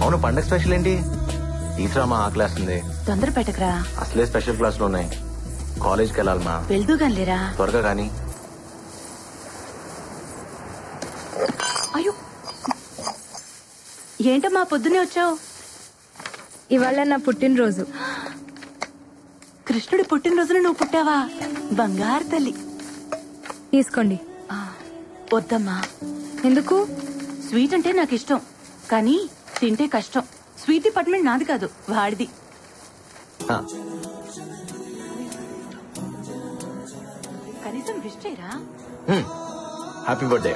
అవును, పండగ స్పెషల్ ఏంటి? తీసురామా, ఆ క్లాస్ ఉంది. తొందర పెట్టకరా, అసలే స్పెషల్ క్లాసులు ఉన్నాయి. కాలేజ్కి వెళ్ళాలమ్మా. వెళ్తూ గానిలేరా. త్వరగా కానీ. అయ్యో, ఏంటమ్మా పొద్దునే వచ్చావు? ఇవాళ నా పుట్టినరోజు. కృష్ణుడి పుట్టినరోజున నువ్వు పుట్టావా? బంగారు తల్లి. తీసుకోండి. వద్దమ్మా. ఎందుకు? స్వీట్ అంటే నాకు ఇష్టం, కానీ తింటే కష్టం. స్వీట్ డిపార్ట్మెంట్ నాది కాదు, వాడిది. కనీసం విష్ చేయరా. Happy birthday.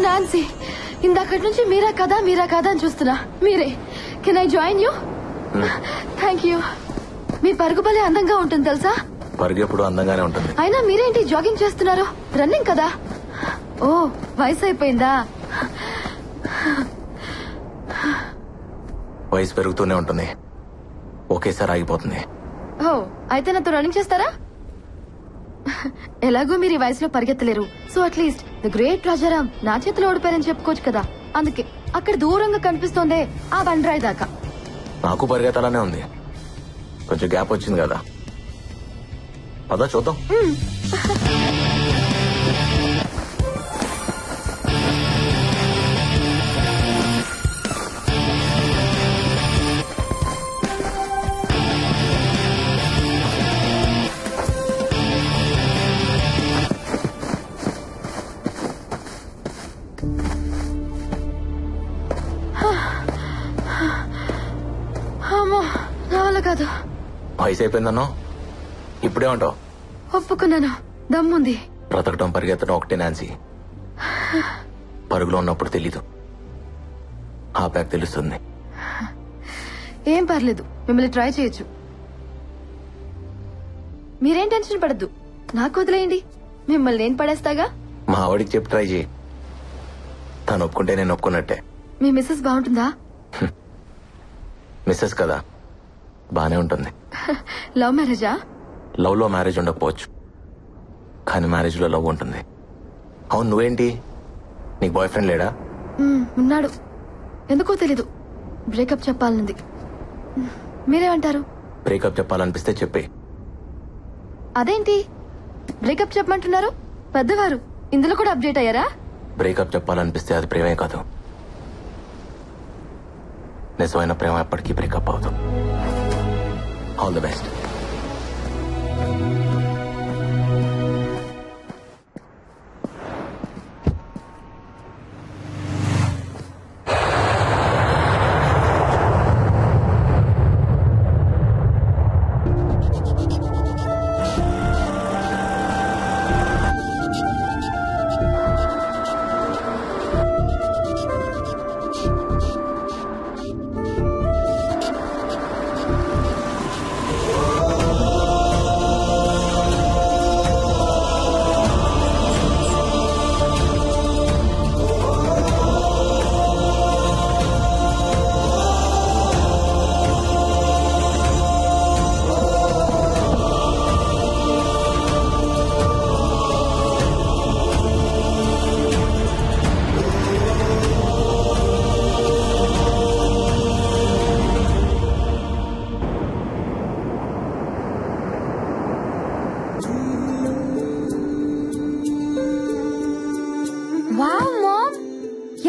నాన్సీ, ఇందాకటి నుంచి మీరా కదా అని చూస్తున్నా. మీరే. Can I join you? Thank you. మీ పరుగు భలే అందంగా ఉంటుంది తెలుసా? పరుగు ఎప్పుడు అందంగానే ఉంటుంది. అయినా మీరేంటి జాగింగ్ చేస్తున్నారు? రన్నింగ్ కదా? ఓ, వయసు అయిపోయిందా? వయసు పెరుగుతూనే ఉంటుంది, ఒకేసారి ఆగిపోతుంది. ఓ, అయితే నాతో రన్నింగ్ చేస్తారా? ఎలాగో మీరు ఈ వయసులో పరిగెత్తలేరు, so at least the great Rajaram నా చేతిలో ఓడిపోయారని చెప్పుకోవచ్చు కదా. అందుకే అక్కడ దూరంగా కనిపిస్తోందే ఆ బండరాయి దాకా. నాకు పరిగెత్తాలనే ఉంది, కొంచెం గ్యాప్ వచ్చింది కదా. పదా చూద్దాం. కాదు, వయసు అయిపోయిందన్నో ఇప్పుడే ఉంటావు. ఒప్పుకున్నాను, దమ్ముంది. బ్రతకడం పరిగెత్తడం ఒకటే నాన్సీ. పరుగులో ఉన్నప్పుడు తెలీదు, ఆ ప్యాక్ తెలుస్తుంది. ఏం పర్లేదు, మిమ్మల్ని ట్రై చేయొచ్చు. మీరేం టెన్షన్ పడద్దు, నాకు వదిలేయండి, మిమ్మల్ని నేను పడేస్తాగా. మా ఆవిడికి చెప్పి ట్రై చేయి, తను ఒప్పుకుంటే నేను ఒప్పుకున్నట్టే. మీ మిస్సెస్ బాగుంటుందా? మిస్సెస్ కదా, బానే ఉంటుంది. లవ్ మ్యారేజా? లవ్ లో మ్యారేజ్ ఉండకపోవచ్చు, కానీ మ్యారేజ్ లో లవ్ ఉంటుంది. అవును, నువ్వేంటి, నీకు బాయ్ ఫ్రెండ్ లేడా? ఉన్నాడు, ఎందుకో తెలీదు, బ్రేకప్ చెప్పాలనుంది. మీరేమంటారు? బ్రేకప్ చెప్పాలనిపిస్తే చెప్పే. అదేంటి బ్రేకప్ చెప్పమంటున్నారు? పెద్దవారు ఇందులో కూడా అప్డేట్ అయ్యారా? బ్రేకప్ చెప్పాలనిపిస్తే అది ప్రేమే కాదు, నిజమైన ప్రేమ ఎప్పటికీ బ్రేకప్ అవుతుంది. All the best.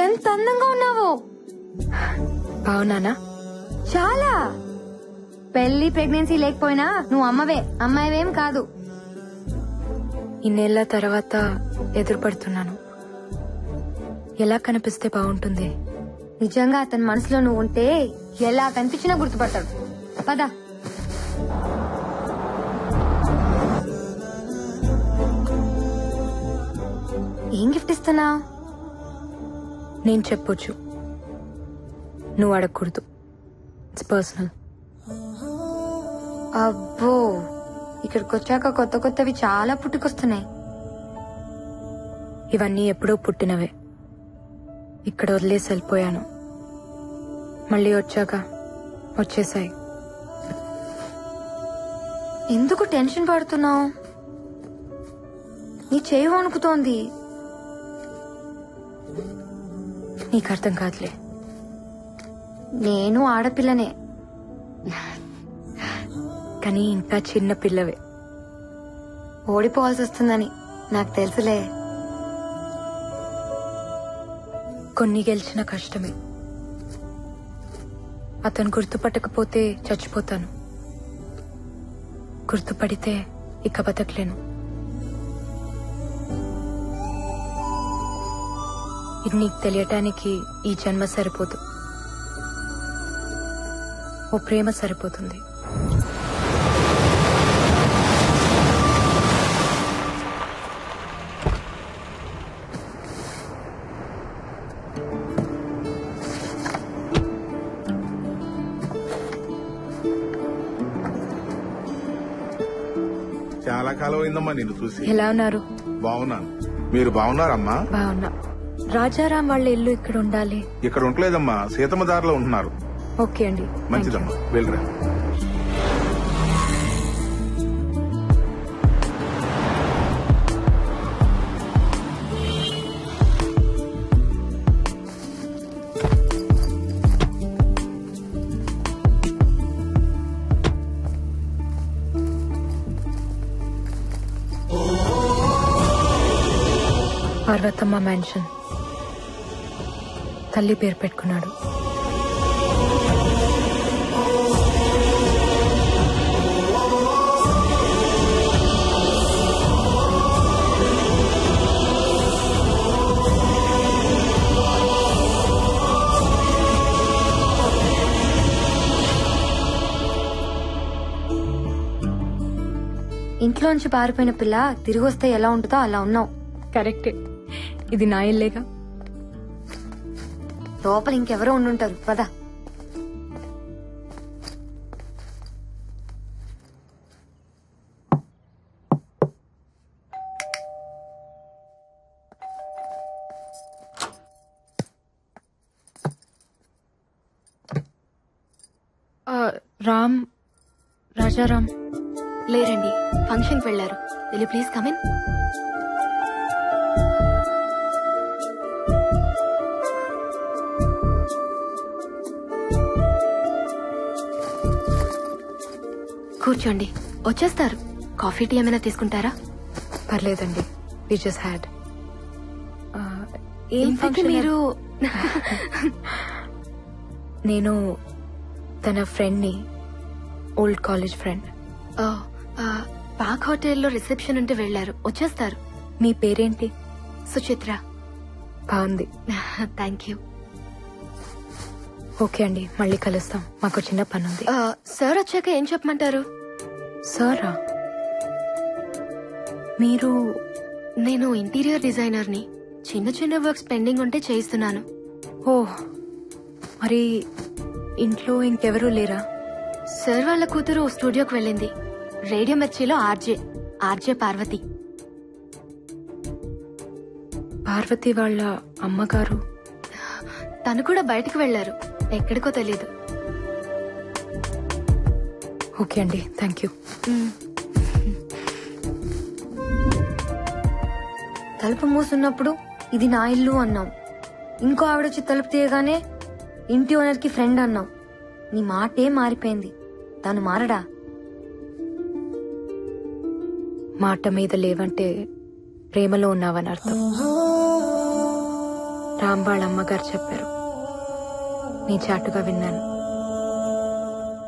ఎంత అందంగా ఉన్నావు. అవునానా? చాలా. పెళ్లి ప్రెగ్నెన్సీ లేకపోయినా నువ్వు అమ్మవే, అమ్మాయివేం కాదు. ఇన్నేళ్ల తర్వాత ఎదురుపడుతున్నాను. ఎలా కనిపిస్తే బాగుంటుంది? నిజంగా అతని మనసులో నువ్వు ఉంటే ఎలా కనిపించినా గుర్తుపడతాడు. పద. ఏం గిఫ్ట్ ఇస్తున్నావు? నేను చెప్పొచ్చు, నువ్వు అడగకూడదు. It's personal. అబ్బో, ఇక్కడికి వచ్చాక కొత్త కొత్తవి చాలా పుట్టుకొస్తున్నాయి. ఇవన్నీ ఎప్పుడో పుట్టినవే. ఇక్కడ వదిలేసి వెళ్ళిపోయాను, మళ్ళీ వచ్చాక వచ్చేసాయి. ఎందుకు టెన్షన్ పడుతున్నావు? నీ చేయి వణుకుతోంది. నీకు అర్థం కాదులే. నేను ఆడపిల్లనే. కానీ ఇంకా చిన్న పిల్లవే. ఓడిపోవాల్సి వస్తుందని నాకు తెలుసులే. కొన్ని గెలిచిన కష్టమే. అతను గుర్తుపట్టకపోతే చచ్చిపోతాను, గుర్తుపడితే ఇక బతకలేను. ఇది నీకు తెలియటానికి ఈ జన్మ సరిపోదు, ఓ ప్రేమ సరిపోతుంది. చాలా కాలం అయిందమ్మా నిన్ను చూసి. ఎలా ఉన్నారు? బాగున్నాను, మీరు బాగున్నారమ్మా? బాగున్నా. రాజారాం వాళ్ళ ఇల్లు ఇక్కడ ఉండాలి. ఇక్కడ ఉండలేదమ్మా, సీతమ్మ దారిలో ఉంటున్నారు. ఓకే అండి, మంచిదమ్మా, వెళ్ళరా. పార్వతమ్మ మ్యాన్షన్. తల్లి పేరు పెట్టుకున్నాడు. ఇంట్లోంచి పారిపోయిన పిల్ల తిరిగి వస్తే ఎలా ఉంటుందో అలా ఉన్నావు. కరెక్టే, ఇది నా ఇల్లేగా. లోపల ఇంకెవరో ఉండుంటారు, పదా. రామ్, రాజారాం లేరండి, ఫంక్షన్కి వెళ్లారు. Will you please come in? కూర్చోండి, వచ్చేస్తారు. కాఫీ టీ ఏమైనా తీసుకుంటారా? పర్లేదండి, వి జస్ట్ హ్యాడ్. ఇంతకీ మీరు నేను తన ఫ్రెండ్ని, ఓల్డ్ కాలేజ్ ఫ్రెండ్. పాక్ హోటల్లో రిసెప్షన్ ఉంటే వెళ్లారు, వచ్చేస్తారు. మీ పేరేంటి? సుచిత్ర. బాగుంది. Thank you. ఓకే అండి, మళ్ళీ కలుస్తాం, మాకు చిన్న పని ఉంది. సార్ వచ్చాక ఏం చెప్పమంటారు? సారా? మీరు? నేను ఇంటీరియర్ డిజైనర్ని. చిన్న చిన్న వర్క్స్ పెండింగ్ ఉంటే చేయిస్తున్నాను. ఓ, మరి ఇంట్లో ఇంకెవరూ లేరా? సార్ వాళ్ళ కూతురు స్టూడియోకి వెళ్ళింది. రేడియో మిర్చిలో ఆర్జే పార్వతి. పార్వతి వాళ్ళ అమ్మగారు? తను కూడా బయటకు వెళ్లారు, ఎక్కడికో తెలీదు. ఓకే అండి, థ్యాంక్ యూ. తలుపు మూసున్నప్పుడు ఇది నా ఇల్లు అన్నాం. ఇంకో ఆవిడొచ్చి తలుపు తీయగానే ఇంటి ఓనర్ కి ఫ్రెండ్ అన్నాం. నీ మాటే మారిపోయింది. తను మారడా? మాట మీద లేవంటే ప్రేమలో ఉన్నావని అర్థం. రామ్ వాళ్ళ అమ్మగారు చెప్పారు, నీ చాటుగా విన్నాను.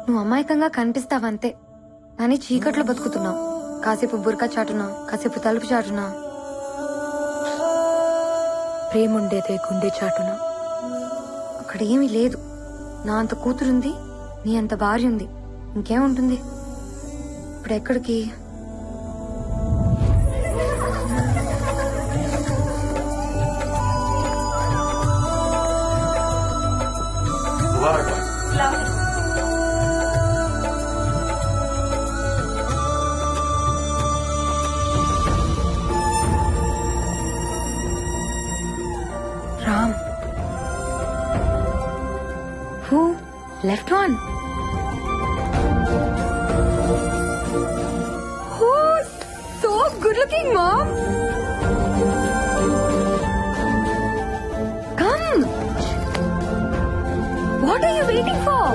నువ్వు అమాయకంగా కనిపిస్తావంతే, కానీ చీకట్లో బతుకుతున్నావు. కాసేపు బురకా చాటునా, కాసేపు తలుపు చాటునా. ప్రేముండేదే గుండె చాటున. అక్కడ ఏమీ లేదు. నా అంత కూతురుంది, నీ అంత భార్య ఉంది, ఇంకేముంటుంది? ఇప్పుడు ఎక్కడికి? Left one. Oh, so good looking, Mom. Come. What are you waiting for?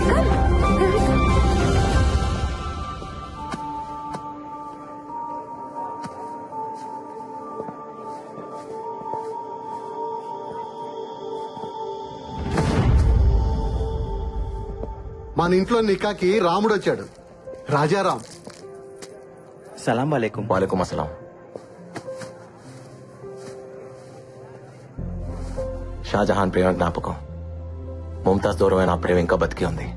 Come. మన ఇంట్లో నికాకి రాముడు వచ్చాడు. రాజారాం. సలాం వాలేకుం. వాలేకుం అస్సలాం. షాజహాన్ ప్రేమ జ్ఞాపకం. ముంతాజ్ దూరమైన ఆ ప్రేమ ఇంకా బతికి ఉంది.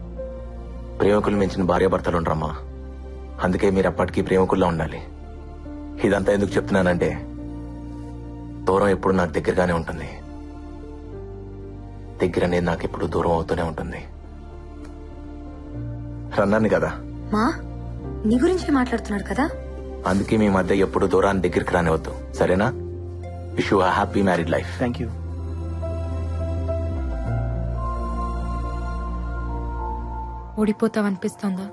ప్రేమికులు మించిన భార్యాభర్తలు ఉండరమ్మా. అందుకే మీరు ఎప్పటికీ ప్రేమికుల్లో ఉండాలి. ఇదంతా ఎందుకు చెప్తున్నానంటే దూరం ఎప్పుడు నాకు దగ్గరగానే ఉంటుంది. దగ్గర అనేది నాకు ఎప్పుడు దూరం అవుతూనే ఉంటుంది. రన్నాను కదా. మా నీ గురించి మాట్లాడుతున్నాడు కదా. అందుకే మీ మధ్య ఎప్పుడు దూరాన్ని దగ్గరికి రానివద్దు, సరేనా? Wish you happy married life. Thank you. ఓడిపోతావనిపిస్తోందా?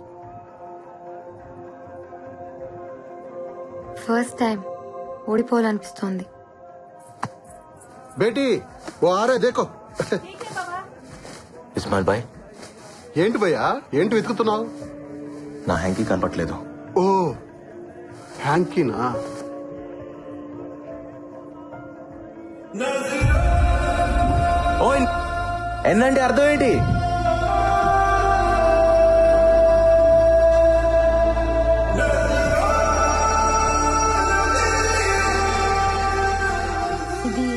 ఫస్ట్ టైం ఓడిపోవాలనిపిస్తోంది. బేటీ ఓ ఆరే దేకో. ఇస్మాయిల్ భాయ్, ఏంటి భయ్యా, ఏంటి వెతుకుతున్నావు? నా హ్యాంకీ కనపట్లేదు. ఓ హ్యాంకీనా? ఎన్నంటే అర్థం ఏంటి? ఇది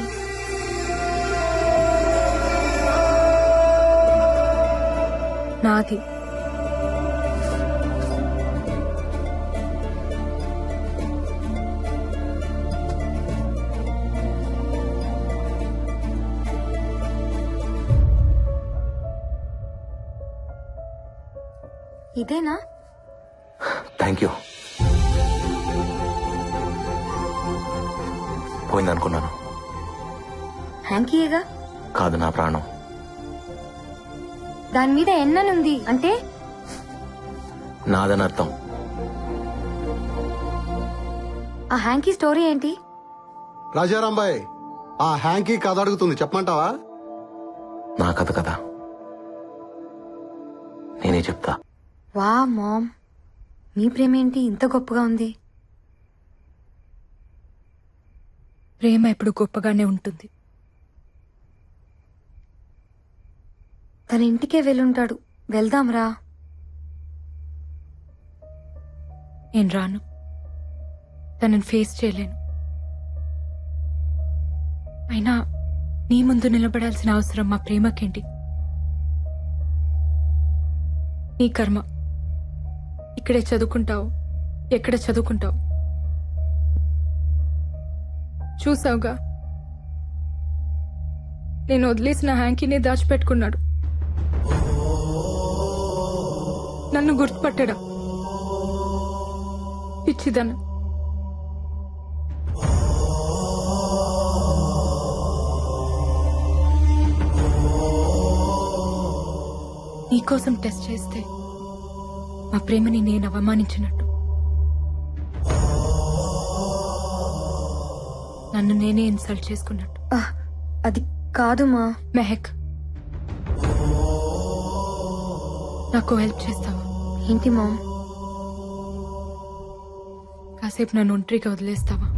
నాది. ఇదేనా? Thank you. పోయిందనుకున్నాను. హ్యాంకీయేగా. కాదు, నా ప్రాణం. దాని మీద ఎన్ననుంది అంటే నాదని అర్థం. ఆ హ్యాంకీ స్టోరీ ఏంటి? రాజారాం బాయ్, ఆ హ్యాంకీ కథ అడుగుతుంది, చెప్పమంటావా? నా కథ కదా, నేనే చెప్తా. వా మామ్, మీ ప్రేమ ఏంటి ఇంత గొప్పగా ఉంది? ప్రేమ ఎప్పుడు గొప్పగానే ఉంటుంది. తన ఇంటికే వెళ్ళుంటాడు. వెళ్దాంరా. నేను రాను. తనని ఫేస్ చేయలేను. అయినా నీ ముందు నిలబడాల్సిన అవసరం మా ప్రేమకేంటి? నీ కర్మ. ఇక్కడే చదువుకుంటావు, ఎక్కడ చదువుకుంటావు చూసావుగా. నేను వదిలేసిన హ్యాంకీని దాచిపెట్టుకున్నాడు. నన్ను గుర్తుపట్టడా? పిచ్చిదన్న. నీకోసం టెస్ట్ చేస్తే మా ప్రేమని నేను అవమానించినట్టు, నన్ను నేనే ఇన్సల్ట్ చేసుకున్నట్టు. అది కాదు మా. మెహక్, నాకు హెల్ప్ చేస్తావా? ఏంటి మామ్? కాసేపు నన్ను ఒంటరిగా వదిలేస్తావా?